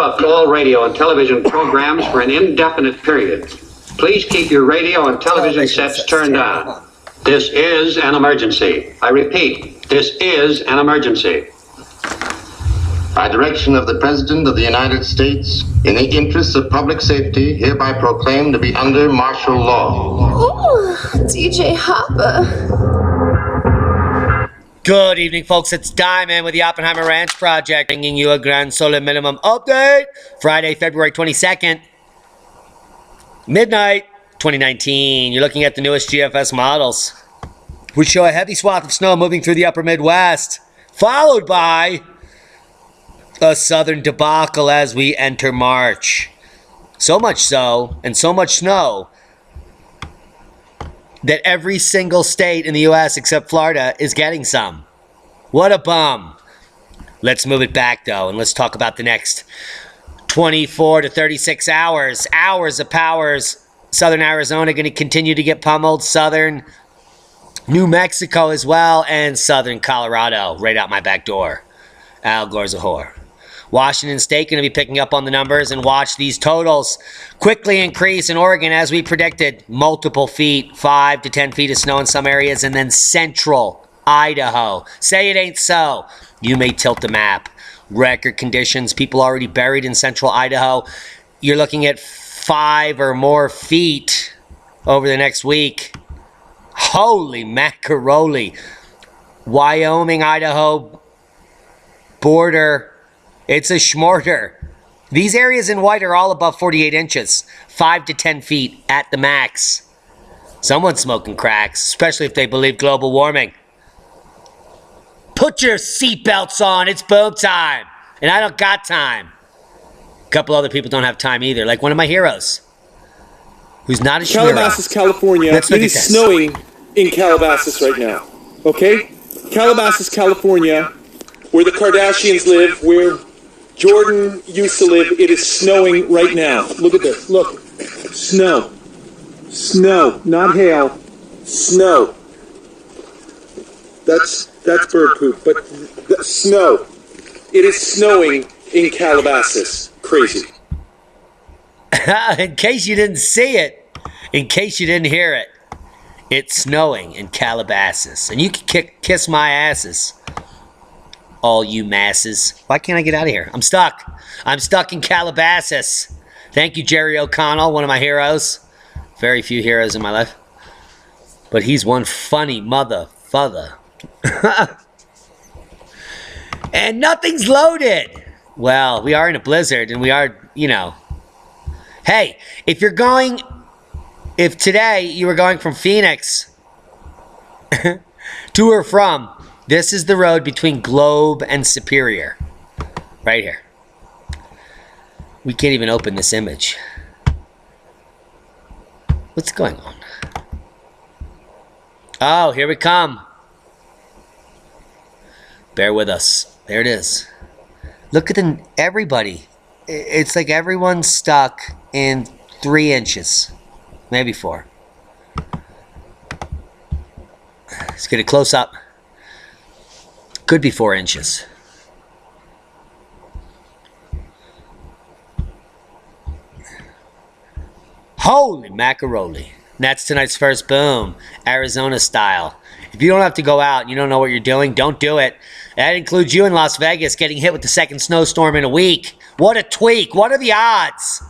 interrupt all radio and television programs for an indefinite period. Please keep your radio and television sets turned on. This is an emergency. I repeat, this is an emergency. By direction of the President of the United States, in the interests of public safety, hereby proclaimed to be under martial law. Ooh, DJ Hopper. Good evening, folks. It's Diamond with the Oppenheimer Ranch Project, bringing you a Grand Solo Minimum update. Friday, February 22nd, midnight, 2019. You're looking at the newest GFS models, which show a heavy swath of snow moving through the upper Midwest, followed by a southern debacle as we enter March. So much so, and so much snow, that every single state in the U.S. except Florida is getting some. What a bum. Let's move it back, though, and let's talk about the next 24 to 36 hours. Hours of powers. Southern Arizona going to continue to get pummeled. Southern New Mexico as well, and southern Colorado right out my back door. Al Gore's a whore. Washington State going to be picking up on the numbers, and watch these totals quickly increase in Oregon as we predicted. Multiple feet, 5 to 10 feet of snow in some areas, and then central Idaho. Say it ain't so. You may tilt the map. Record conditions, people already buried in central Idaho. You're looking at 5 or more feet over the next week. Holy macaroni. Wyoming, Idaho border. It's a schmorter. These areas in white are all above 48 inches. 5 to 10 feet at the max. Someone's smoking cracks, especially if they believe global warming. Put your seatbelts on. It's boom time. And I don't got time. A couple other people don't have time either, like one of my heroes, who's not a schmurro. Calabasas, California. It is snowing in Calabasas right now. Okay? Calabasas, California, where the Kardashians live, where Jordan used to live. It is snowing right now. Look at this. Look. Snow. Snow. Not hail. Snow. That's bird poop. But snow. It is snowing in Calabasas. Crazy. In case you didn't see it, in case you didn't hear it, it's snowing in Calabasas. And you can kiss my asses, all you masses. Why can't I get out of here? I'm stuck. I'm stuck in Calabasas. Thank you, Jerry O'Connell, one of my heroes. Very few heroes in my life. But he's one funny mother-father. And nothing's loaded. Well, we are in a blizzard, and we are, you know. Hey, if today you were going from Phoenix to or from, this is the road between Globe and Superior. Right here. We can't even open this image. What's going on? Oh, here we come. Bear with us. There it is. Look at everybody. It's like everyone's stuck in 3 inches. Maybe 4. Let's get a close up. Could be 4 inches. Holy macaroni. That's tonight's first boom. Arizona style. If you don't have to go out and you don't know what you're doing, don't do it. That includes you in Las Vegas getting hit with the second snowstorm in a week. What a tweak. What are the odds?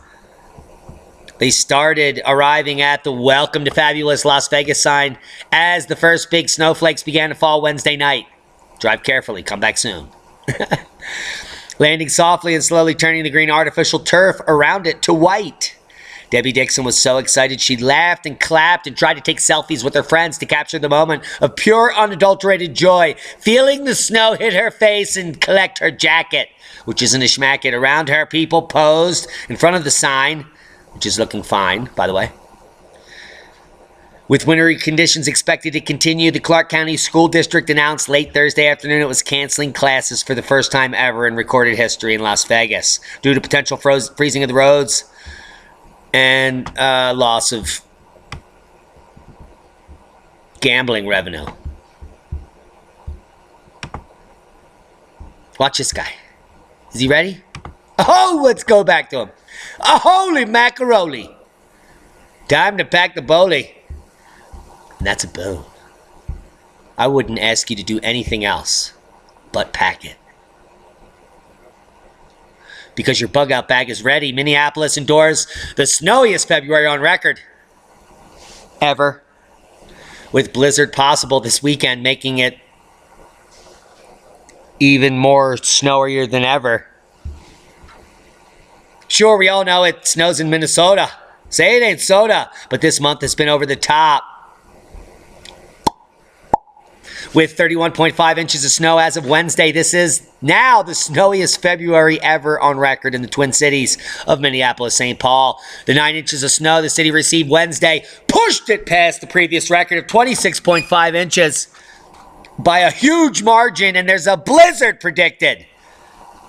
They started arriving at the Welcome to Fabulous Las Vegas sign as the first big snowflakes began to fall Wednesday night. Drive carefully. Come back soon. Landing softly and slowly turning the green artificial turf around it to white. Debbie Dixon was so excited she laughed and clapped and tried to take selfies with her friends to capture the moment of pure unadulterated joy, feeling the snow hit her face and collect her jacket, which isn't a schmacket. Around her, people posed in front of the sign, which is looking fine, by the way. With wintry conditions expected to continue, the Clark County School District announced late Thursday afternoon it was canceling classes for the first time ever in recorded history in Las Vegas due to potential freezing of the roads and loss of gambling revenue. Watch this guy. Is he ready? Oh, let's go back to him. Oh, holy macaroni. Time to pack the bowlie. And that's a boom. I wouldn't ask you to do anything else but pack it. Because your bug out bag is ready. Minneapolis endures the snowiest February on record ever, with blizzard possible this weekend, making it even more snowier than ever. Sure, we all know it snows in Minnesota. Say it ain't soda, but this month has been over the top. With 31.5 inches of snow as of Wednesday, this is now the snowiest February ever on record in the Twin Cities of Minneapolis, St. Paul. The 9 inches of snow the city received Wednesday pushed it past the previous record of 26.5 inches by a huge margin, and there's a blizzard predicted.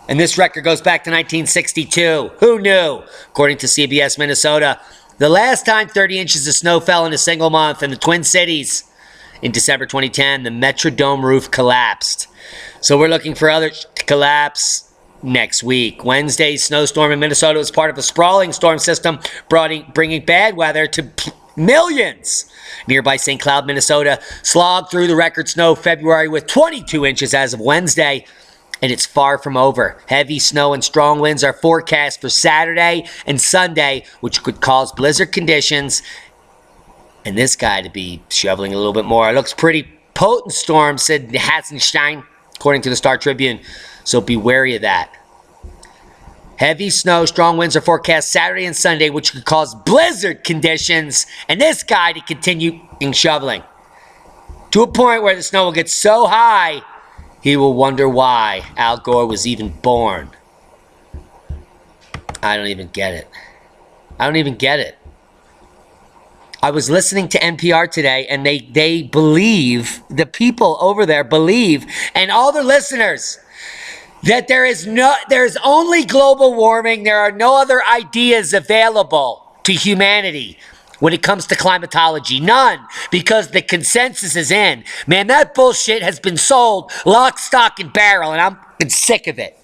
And this record goes back to 1962. Who knew? According to CBS Minnesota, the last time 30 inches of snow fell in a single month in the Twin Cities, in December 2010, the Metrodome roof collapsed. So we're looking for others to collapse next week. Wednesday's snowstorm in Minnesota was part of a sprawling storm system bringing bad weather to millions. Nearby St. Cloud, Minnesota slogged through the record snow February with 22 inches as of Wednesday, and it's far from over. Heavy snow and strong winds are forecast for Saturday and Sunday, which could cause blizzard conditions and this guy to be shoveling a little bit more. It looks pretty potent storm, said Hassenstein, according to the Star Tribune. So be wary of that. Heavy snow, strong winds are forecast Saturday and Sunday, which could cause blizzard conditions. And this guy to continue shoveling. To a point where the snow will get so high, he will wonder why Al Gore was even born. I don't even get it. I don't even get it. I was listening to NPR today, and they believe, the people over there believe, and all the listeners, that there's only global warming. There are no other ideas available to humanity when it comes to climatology. None, because the consensus is in. Man, that bullshit has been sold lock, stock, and barrel, and I'm sick of it.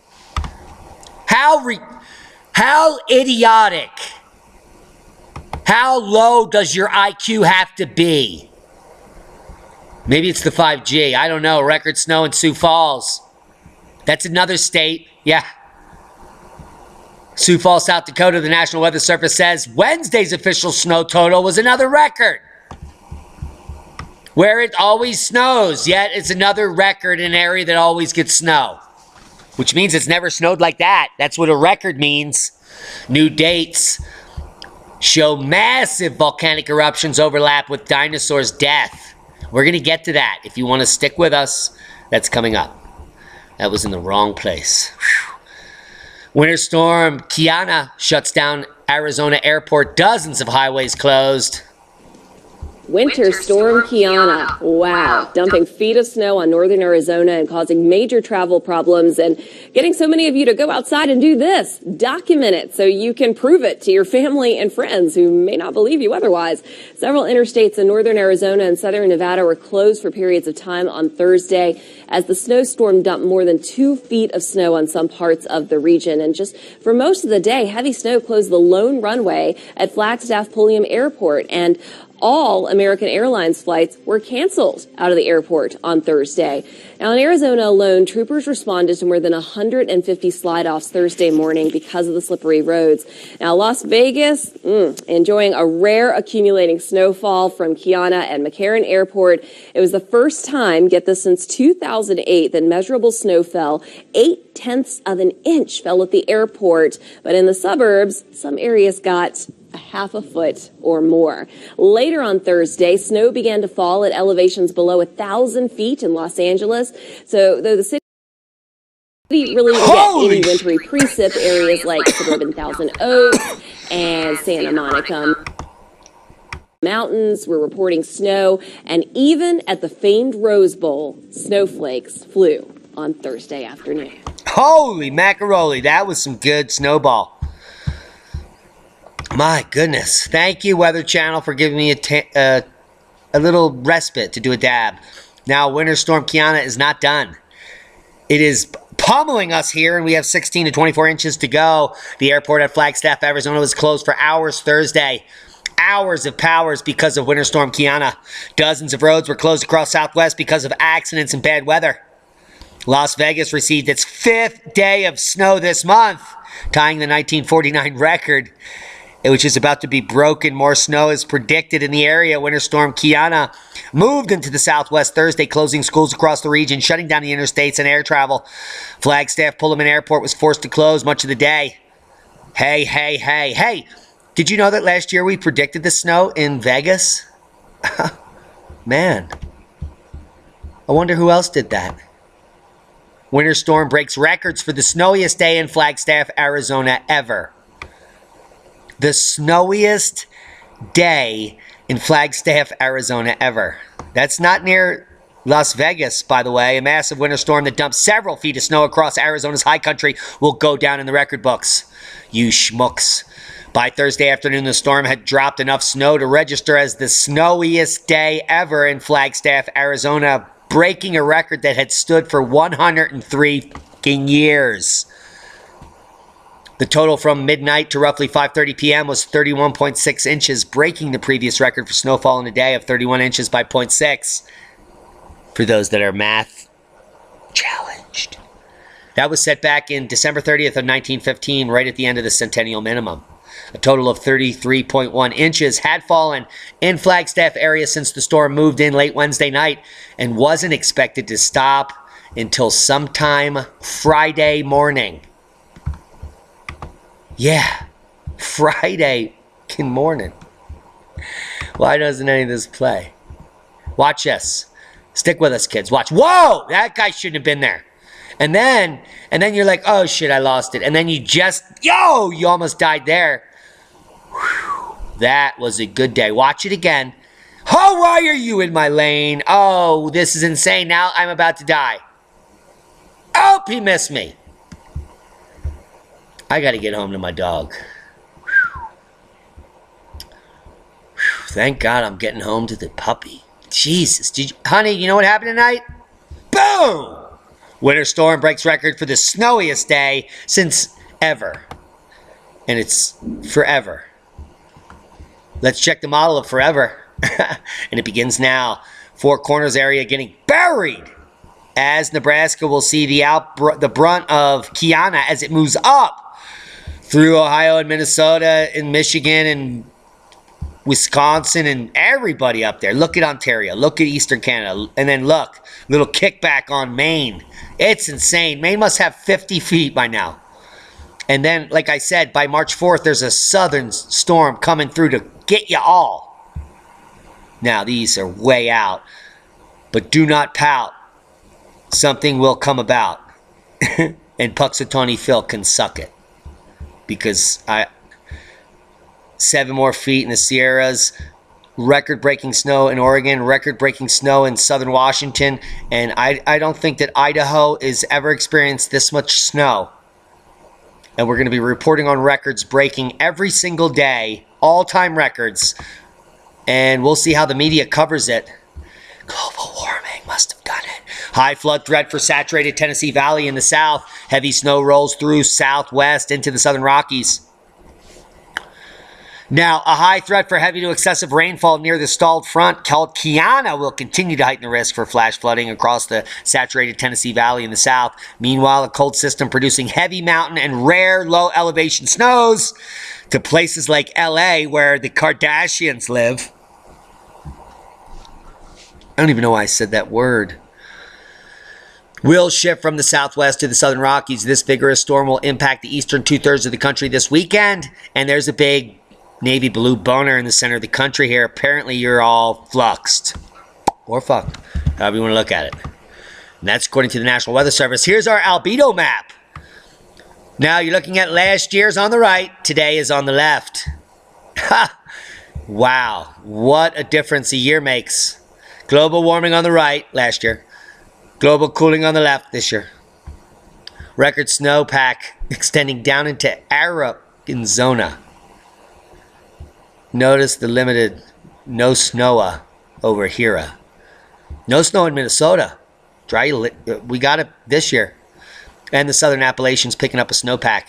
How idiotic. How low does your IQ have to be? Maybe it's the 5G. I don't know. Record snow in Sioux Falls. That's another state. Yeah. Sioux Falls, South Dakota, the National Weather Service says Wednesday's official snow total was another record. Where it always snows, yet it's another record in an area that always gets snow. Which means it's never snowed like that. That's what a record means. New dates show massive volcanic eruptions overlap with dinosaurs' death. We're going to get to that. If you want to stick with us, that's coming up. That was in the wrong place. Whew. Winter storm Kiana shuts down Arizona airport. Dozens of highways closed. Winter storm Kiana. Wow. Dumping feet of snow on northern Arizona and causing major travel problems and getting so many of you to go outside and do this. Document it so you can prove it to your family and friends who may not believe you otherwise. Several interstates in northern Arizona and southern Nevada were closed for periods of time on Thursday as the snowstorm dumped more than 2 feet of snow on some parts of the region. And just for most of the day, heavy snow closed the lone runway at Flagstaff Pulliam Airport, and all American Airlines flights were canceled out of the airport on Thursday. Now, in Arizona alone, troopers responded to more than 150 slide-offs Thursday morning because of the slippery roads. Now, Las Vegas, enjoying a rare accumulating snowfall from Kiana and McCarran Airport. It was the first time, get this, since 2008 that measurable snow fell. 0.8 of an inch fell at the airport, but in the suburbs, some areas got a half a foot or more. Later on Thursday, snow began to fall at elevations below 1,000 feet in Los Angeles. So though the city really didn't get any wintry precip, areas like suburban Thousand Oaks and Santa Monica Mountains were reporting snow, and even at the famed Rose Bowl, snowflakes flew on Thursday afternoon. Holy macaroni, that was some good snowball. My goodness. Thank you, Weather Channel, for giving me a little respite to do a dab. Now, Winter Storm Kiana is not done. It is pummeling us here, and we have 16 to 24 inches to go. The airport at Flagstaff, Arizona was closed for hours Thursday. Hours of powers because of Winter Storm Kiana. Dozens of roads were closed across Southwest because of accidents and bad weather. Las Vegas received its 5th day of snow this month, tying the 1949 record, which is about to be broken. More snow is predicted in the area. Winter Storm Kiana moved into the Southwest Thursday, closing schools across the region, shutting down the interstates and air travel. Flagstaff Pullman Airport was forced to close much of the day. Hey. Did you know that last year we predicted the snow in Vegas? Man. I wonder who else did that. Winter storm breaks records for the snowiest day in Flagstaff, Arizona ever. The snowiest day in Flagstaff, Arizona ever. That's not near Las Vegas, by the way. A massive winter storm that dumped several feet of snow across Arizona's high country will go down in the record books. You schmucks. By Thursday afternoon, the storm had dropped enough snow to register as the snowiest day ever in Flagstaff, Arizona, breaking a record that had stood for 103 fucking years. The total from midnight to roughly 5:30 p.m. was 31.6 inches, breaking the previous record for snowfall in a day of 31 inches by 0.6. For those that are math challenged. That was set back in December 30th of 1915, right at the end of the centennial minimum. A total of 33.1 inches had fallen in Flagstaff area since the storm moved in late Wednesday night and wasn't expected to stop until sometime Friday morning. Yeah, Friday morning. Why doesn't any of this play? Watch this. Stick with us, kids. Watch. Whoa! That guy shouldn't have been there. And then you're like, oh shit, I lost it. And then you almost died there. Whew, that was a good day. Watch it again. Oh, why are you in my lane? Oh, this is insane. Now I'm about to die. Oh, he missed me. I gotta get home to my dog. Whew, thank God I'm getting home to the puppy. Jesus, honey, you know what happened tonight? Boom! Winter storm breaks record for the snowiest day since ever. And it's forever. Let's check the model of forever. And it begins now. Four Corners area getting buried. As Nebraska will see the brunt of Kiana as it moves up through Ohio and Minnesota and Michigan and Wisconsin and everybody up there. Look at Ontario. Look at Eastern Canada. And then look, little kickback on Maine. It's insane. Maine must have 50 feet by now. And then, like I said, by March 4th, there's a southern storm coming through to get you all. Now, these are way out. But do not pout. Something will come about. And Puxatawny Phil can suck it. Because 7 more feet in the Sierras, record-breaking snow in Oregon, record-breaking snow in southern Washington, and I don't think that Idaho has ever experienced this much snow. And we're going to be reporting on records breaking every single day, all-time records, and we'll see how the media covers it. Global warming must have done it. High flood threat for saturated Tennessee Valley in the south. Heavy snow rolls through southwest into the southern Rockies. Now, a high threat for heavy to excessive rainfall near the stalled front called Kiana will continue to heighten the risk for flash flooding across the saturated Tennessee Valley in the south. Meanwhile, a cold system producing heavy mountain and rare low elevation snows to places like LA where the Kardashians live. I don't even know why I said that word. Will shift from the southwest to the southern Rockies. This vigorous storm will impact the eastern 2/3 of the country this weekend, and there's a big navy blue boner in the center of the country here. Apparently you're all fluxed. Or fucked. However you want to look at it. And that's according to the National Weather Service. Here's our albedo map. Now you're looking at last year's on the right. Today is on the left. Ha! Wow. What a difference a year makes. Global warming on the right last year. Global cooling on the left this year. Record snowpack extending down into Arizona. Notice the limited no snow over here. No snow in Minnesota. We got it this year. And the Southern Appalachians picking up a snowpack.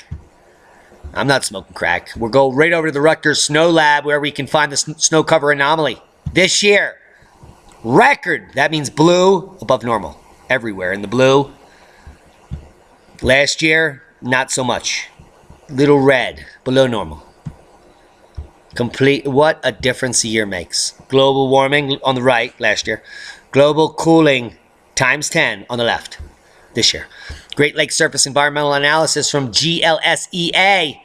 I'm not smoking crack. We'll go right over to the Rutgers Snow Lab where we can find the snow cover anomaly. This year, record. That means blue above normal. Everywhere in the blue. Last year, not so much. Little red, below normal. Complete. What a difference a year makes. Global warming on the right last year. Global cooling times 10 on the left this year. Great Lakes Surface Environmental Analysis from GLSEA.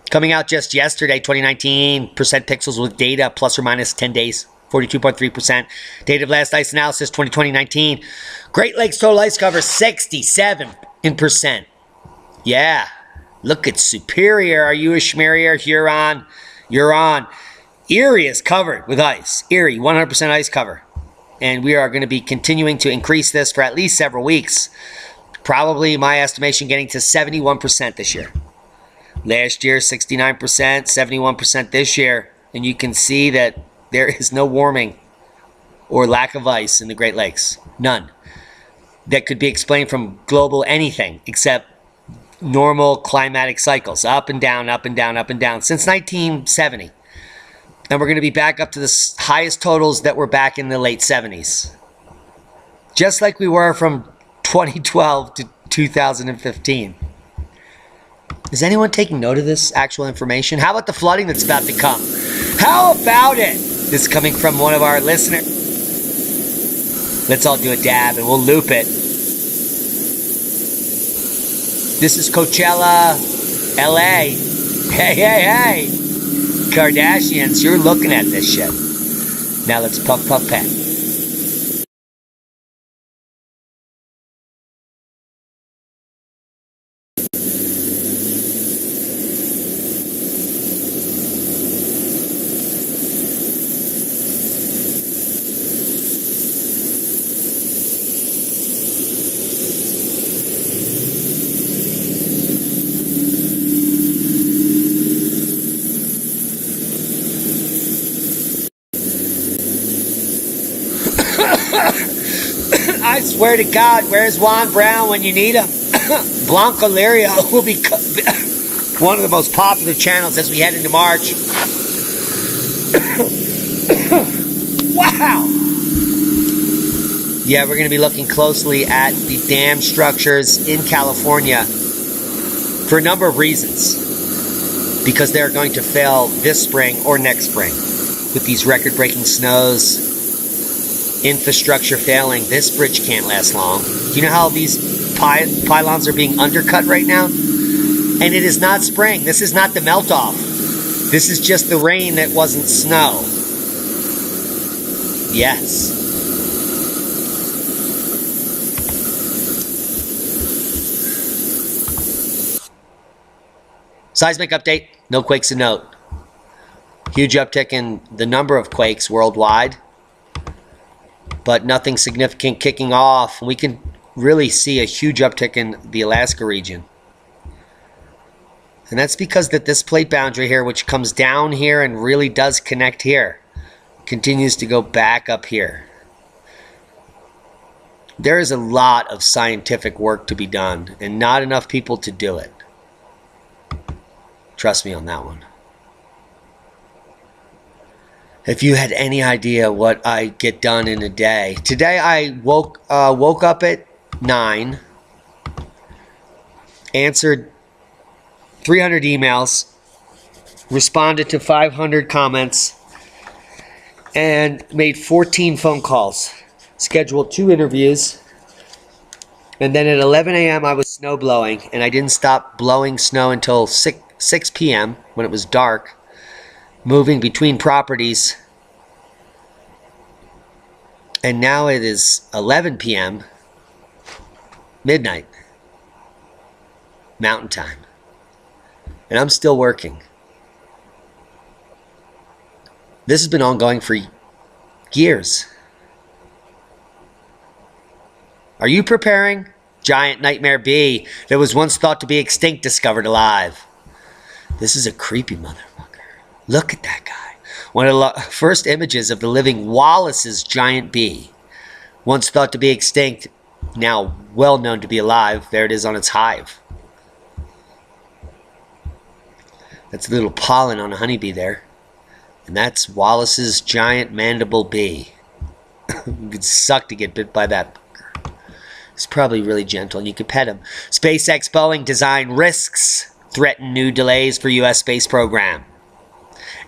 Coming out just yesterday, 2019. Percent pixels with data plus or minus 10 days. 42.3%. Date of last ice analysis, 2020-19. Great Lakes total ice cover, 67%. Yeah. Look at Superior. Are you a schmerier? Huron. You're on. Erie is covered with ice. Erie, 100% ice cover. And we are going to be continuing to increase this for at least several weeks. Probably, my estimation, getting to 71% this year. Last year, 69%, 71% this year. And you can see that there is no warming or lack of ice in the Great Lakes. None. That could be explained from global anything except normal climatic cycles. Up and down, up and down, up and down. Since 1970. And we're going to be back up to the highest totals that were back in the late 70s. Just like we were from 2012 to 2015. Is anyone taking note of this actual information? How about the flooding that's about to come? How about it? This is coming from one of our listeners. Let's all do a dab and we'll loop it. This is Coachella, LA. Hey, hey, hey. Kardashians, you're looking at this shit. Now let's puff, puff, pack. I swear to God, where's Juan Brown when you need him? Blanco Lirio will be one of the most popular channels as we head into March. Wow! Yeah, we're going to be looking closely at the dam structures in California for a number of reasons. Because they're going to fail this spring or next spring with these record-breaking snows. Infrastructure failing. This bridge can't last long. Do you know how these pylons are being undercut right now? And it is not spring. This is not the melt-off. This is just the rain that wasn't snow. Yes. Seismic update. No quakes to note. Huge uptick in the number of quakes worldwide. But nothing significant kicking off. We can really see a huge uptick in the Alaska region. And that's because that this plate boundary here, which comes down here and really does connect here, continues to go back up here. There is a lot of scientific work to be done and not enough people to do it. Trust me on that one. If you had any idea what I get done in a day. Today I woke up at 9, answered 300 emails, responded to 500 comments, and made 14 phone calls. Scheduled 2 interviews. And then at 11 a.m. I was snow blowing, and I didn't stop blowing snow until 6 p.m. when it was dark. Moving between properties, and now it is 11 p.m. midnight mountain time, and I'm still working. This has been ongoing for years. Are you preparing? Giant nightmare bee that was once thought to be extinct discovered alive. This is a creepy motherfucker. Look at that guy. One of the first images of the living Wallace's giant bee. Once thought to be extinct now well known to be alive. There it is on its hive. That's a little pollen on a honeybee there. And that's Wallace's giant mandible bee. It would suck to get bit by that. It's probably really gentle and you could pet him. SpaceX Boeing design risks threaten new delays for U.S. space program.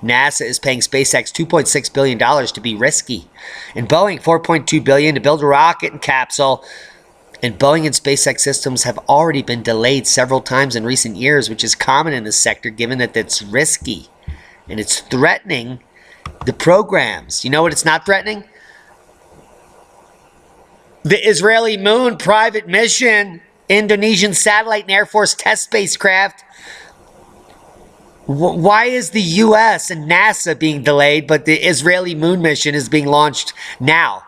NASA is paying SpaceX $2.6 billion to be risky. And Boeing $4.2 billion to build a rocket and capsule. And Boeing and SpaceX systems have already been delayed several times in recent years, which is common in this sector given that it's risky. And it's threatening the programs. You know what it's not threatening? The Israeli moon private mission, Indonesian satellite and Air Force test spacecraft. Why is the U.S. and NASA being delayed, but the Israeli moon mission is being launched now?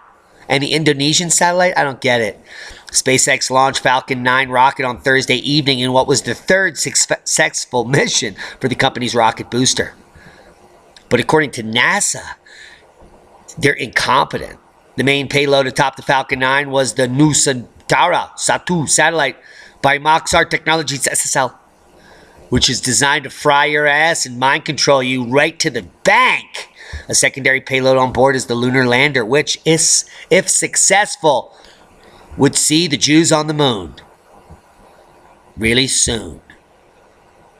And the Indonesian satellite? I don't get it. SpaceX launched Falcon 9 rocket on Thursday evening in what was the third successful mission for the company's rocket booster. But according to NASA, they're incompetent. The main payload atop the Falcon 9 was the Nusantara Satu satellite by Maxar Technologies SSL, which is designed to fry your ass and mind control you right to the bank. A secondary payload on board is the lunar lander, which, is, if successful, would see the Jews on the moon really soon.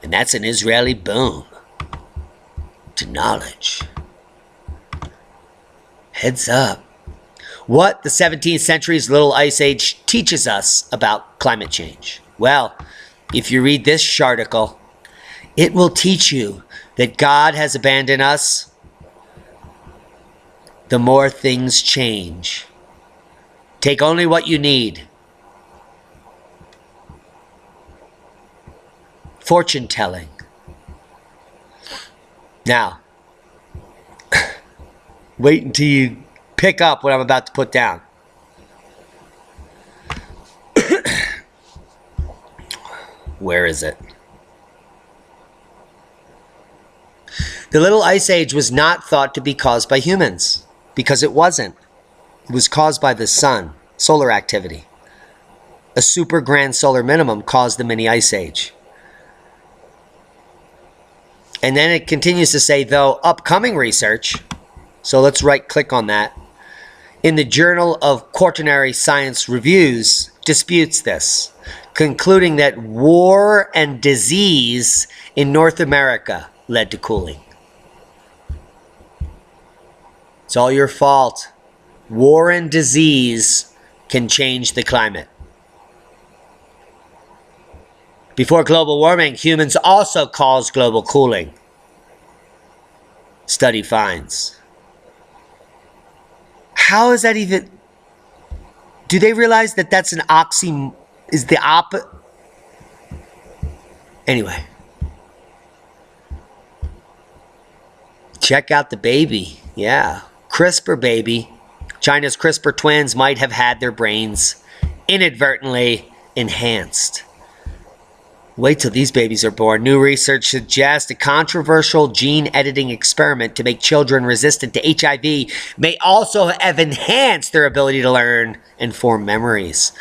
And that's an Israeli boom to knowledge. Heads up. What the 17th century's little ice age teaches us about climate change. Well, if you read this sharticle, it will teach you that God has abandoned us. The more things change. Take only what you need. Fortune telling. Now, wait until you pick up what I'm about to put down. Where is it? The little ice age was not thought to be caused by humans, because it wasn't. It was caused by the sun, solar activity. A super grand solar minimum caused the mini ice age. And then it continues to say, though, upcoming research, so let's right click on that, in the Journal of Quaternary Science Reviews disputes this, concluding that war and disease in North America led to cooling. It's all your fault. War and disease can change the climate. Before global warming, humans also caused global cooling. Study finds. How is that even... Do they realize that that's an is the opposite? Anyway. Check out the baby. Yeah. CRISPR baby. China's CRISPR twins might have had their brains inadvertently enhanced. Wait till these babies are born. New research suggests a controversial gene editing experiment to make children resistant to HIV may also have enhanced their ability to learn and form memories.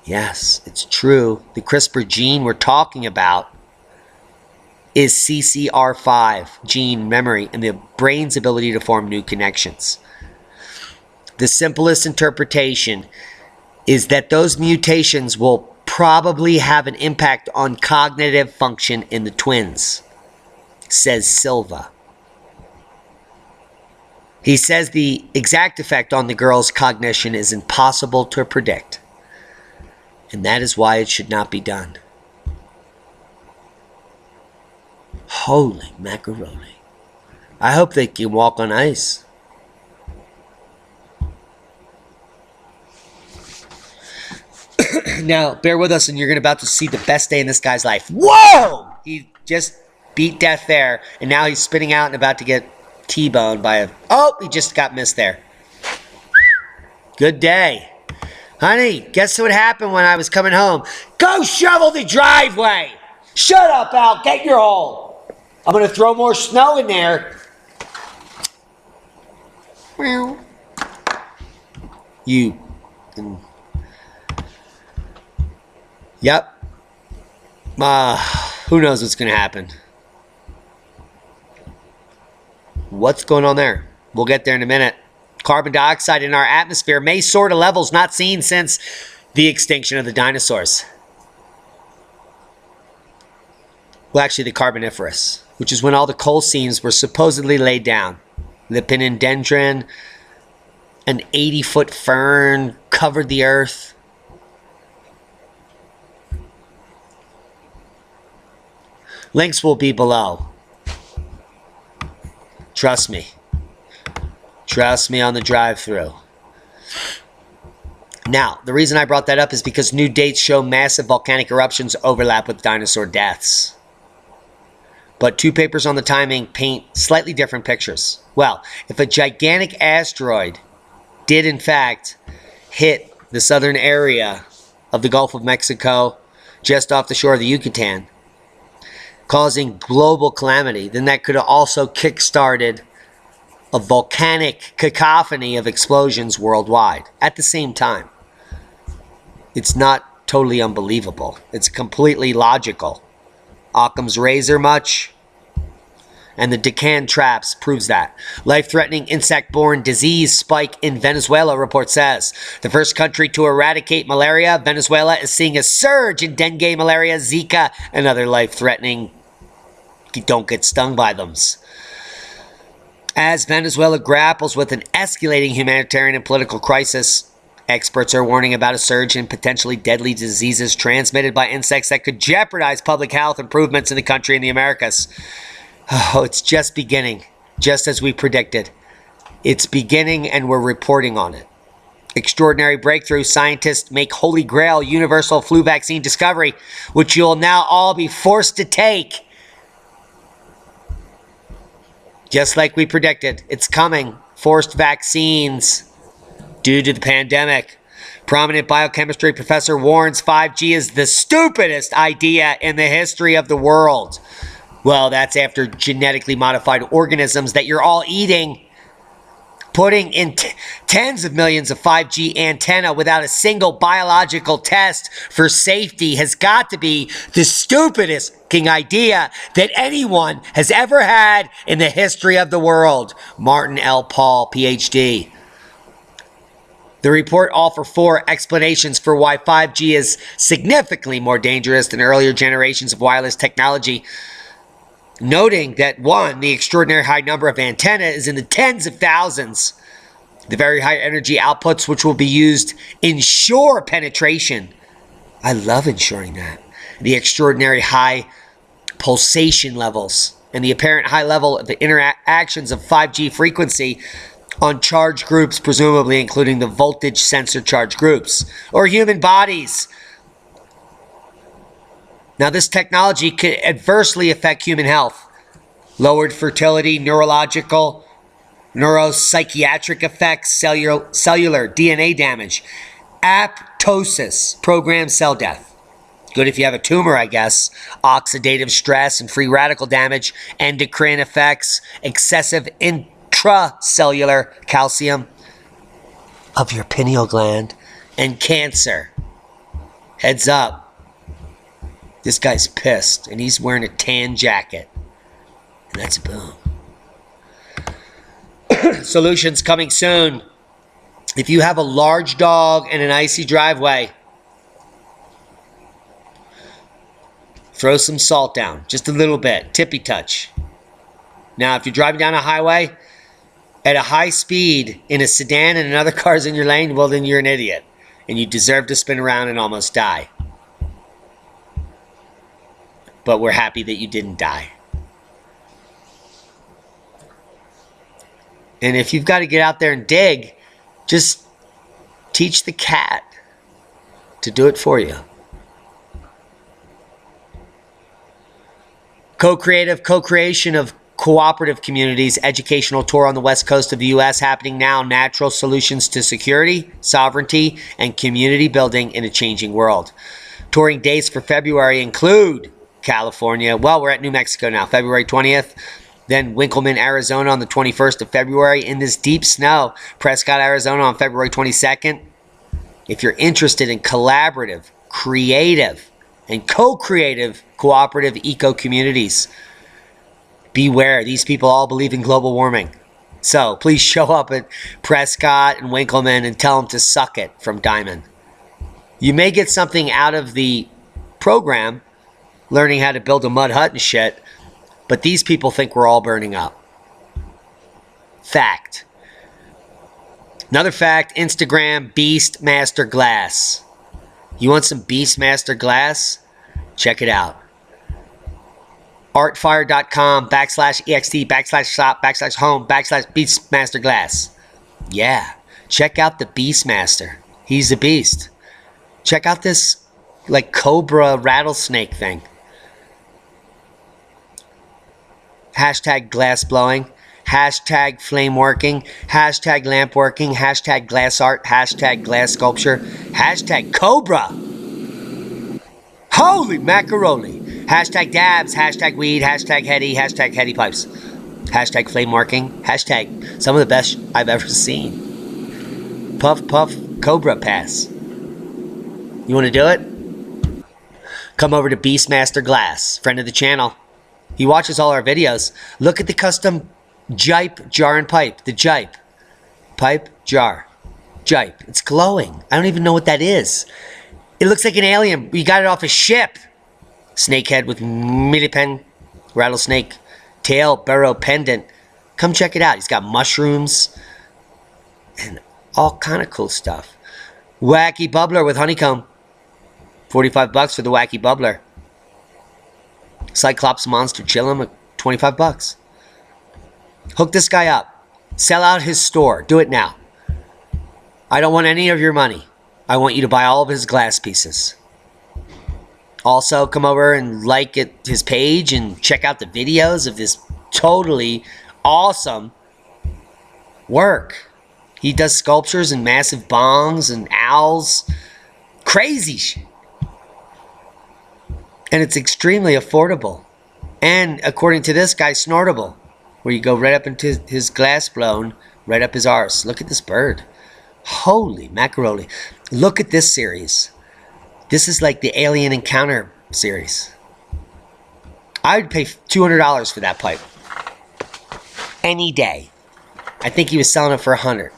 Yes, it's true. The CRISPR gene we're talking about is CCR5 gene memory and the brain's ability to form new connections. The simplest interpretation is that those mutations will probably have an impact on cognitive function in the twins, says Silva. He says the exact effect on the girl's cognition is impossible to predict, and that is why it should not be done. Holy macaroni. I hope they can walk on ice. Now, bear with us and you're about to see the best day in this guy's life. Whoa! He just beat death there, and now he's spinning out and about to get T-boned by a... Oh, he just got missed there. Good day. Honey, guess what happened when I was coming home? Go shovel the driveway! Shut up, Al. Get your hole. I'm going to throw more snow in there. You... Yep. Who knows what's going to happen? What's going on there? We'll get there in a minute. Carbon dioxide in our atmosphere may soar to levels not seen since the extinction of the dinosaurs. Well, actually, the Carboniferous, which is when all the coal seams were supposedly laid down. The Pinindendron, an 80-foot fern, covered the earth. Links will be below. Trust me. Trust me on the drive-thru. Now, the reason I brought that up is because new dates show massive volcanic eruptions overlap with dinosaur deaths. But two papers on the timing paint slightly different pictures. Well, if a gigantic asteroid did in fact hit the southern area of the Gulf of Mexico, just off the shore of the Yucatan, causing global calamity, then that could have also kick-started a volcanic cacophony of explosions worldwide at the same time. It's not totally unbelievable. It's completely logical. Occam's razor much? And the Deccan traps proves that. Life-threatening insect-borne disease spike in Venezuela, report says. The first country to eradicate malaria, Venezuela is seeing a surge in dengue, malaria, Zika, and other life-threatening don't get stung by them. As Venezuela grapples with an escalating humanitarian and political crisis, experts are warning about a surge in potentially deadly diseases transmitted by insects that could jeopardize public health improvements in the country and the Americas. Oh, it's just beginning, just as we predicted. It's beginning and we're reporting on it. Extraordinary breakthrough. Scientists make Holy Grail universal flu vaccine discovery, which you'll now all be forced to take. Just like we predicted, it's coming. Forced vaccines due to the pandemic. Prominent biochemistry professor warns 5G is the stupidest idea in the history of the world. Well, that's after genetically modified organisms that you're all eating, putting in tens of millions of 5G antenna without a single biological test for safety has got to be the stupidest idea that anyone has ever had in the history of the world. Martin L. Paul, PhD. The report offers 4 explanations for why 5G is significantly more dangerous than earlier generations of wireless technology, noting that 1, the extraordinary high number of antenna is in the tens of thousands. The very high energy outputs which will be used ensure penetration. I love ensuring that. The extraordinary high pulsation levels and the apparent high level of the interactions of 5G frequency on charge groups, presumably including the voltage sensor charge groups, or human bodies. Now, this technology could adversely affect human health. Lowered fertility, neurological, neuropsychiatric effects, cellular DNA damage, apoptosis, programmed cell death. Good if you have a tumor, I guess. Oxidative stress and free radical damage, endocrine effects, excessive intracellular calcium of your pineal gland, and cancer. Heads up. This guy's pissed, and he's wearing a tan jacket. And that's a boom. Solutions coming soon. If you have a large dog and an icy driveway, throw some salt down, just a little bit, tippy touch. Now, if you're driving down a highway at a high speed in a sedan and another car's in your lane, well, then you're an idiot. And you deserve to spin around and almost die. But we're happy that you didn't die. And if you've got to get out there and dig, just teach the cat to do it for you. Co-creation of cooperative communities, educational tour on the west coast of the U.S. happening now. Natural solutions to security, sovereignty, and community building in a changing world. Touring dates for February include California. Well, we're at New Mexico now, February 20th. Then Winkleman, Arizona on the 21st of February in this deep snow. Prescott, Arizona on February 22nd. If you're interested in collaborative, creative, and co-creative cooperative eco-communities. Beware, these people all believe in global warming. So please show up at Prescott and Winkleman and tell them to suck it from Diamond. You may get something out of the program, learning how to build a mud hut and shit, but these people think we're all burning up. Fact. Another fact, Instagram Beastmaster Glass. You want some Beastmaster Glass? Check it out. artfire.com/ext/shop/home/Beastmaster Glass. Yeah. Check out the Beastmaster. He's a beast. Check out this like cobra rattlesnake thing. Hashtag glass blowing. Hashtag flame working. Hashtag lamp working. Hashtag glass art. Hashtag glass sculpture. Hashtag cobra. Holy macaroni. Hashtag dabs. Hashtag weed. Hashtag heady. Hashtag heady pipes. Hashtag flame working. Hashtag some of the best I've ever seen. Puff puff cobra pass. You want to do it? Come over to Beastmaster Glass, friend of the channel. He watches all our videos. Look at the custom jipe, jar, and pipe. The jipe. Pipe, jar. Jipe. It's glowing. I don't even know what that is. It looks like an alien. We got it off a ship. Snakehead with millipen, rattlesnake, tail, burrow, pendant. Come check it out. He's got mushrooms and all kind of cool stuff. Wacky bubbler with honeycomb. $45 for the wacky bubbler. Cyclops monster chillin' at $25. Hook this guy up. Sell out his store. Do it now. I don't want any of your money. I want you to buy all of his glass pieces. Also, come over and like his page and check out the videos of this totally awesome work. He does sculptures and massive bongs and owls. Crazy shit. And it's extremely affordable. And according to this guy, snortable. Where you go right up into his glass blown, right up his arse. Look at this bird. Holy macaroni. Look at this series. This is like the Alien Encounter series. I would pay $200 for that pipe. Any day. I think he was selling it for $100.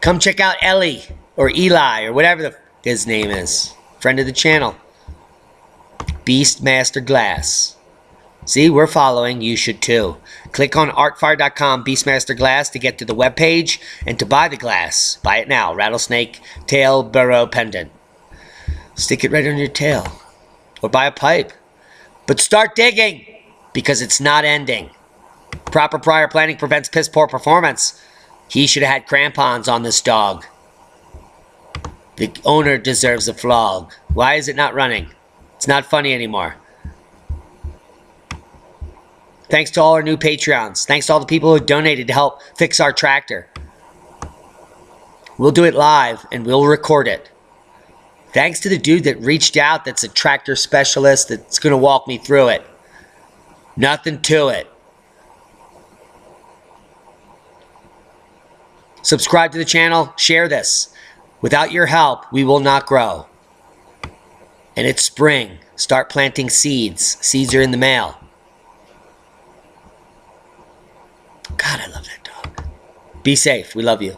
Come check out Ellie or Eli or whatever his name is. Friend of the channel. Beastmaster Glass. See, we're following. You should too. Click on artfire.com Beastmaster Glass to get to the webpage and to buy the glass. Buy it now. Rattlesnake, tail, burrow, pendant. Stick it right on your tail. Or buy a pipe. But start digging because it's not ending. Proper prior planning prevents piss poor performance. He should have had crampons on this dog. The owner deserves a flog. Why is it not running? It's not funny anymore. Thanks to all our new Patreons. Thanks to all the people who donated to help fix our tractor. We'll do it live and we'll record it. Thanks to the dude that reached out that's a tractor specialist that's going to walk me through it. Nothing to it. Subscribe to the channel. Share this. Without your help, we will not grow. And it's spring. Start planting seeds. Seeds are in the mail. God, I love that dog. Be safe. We love you.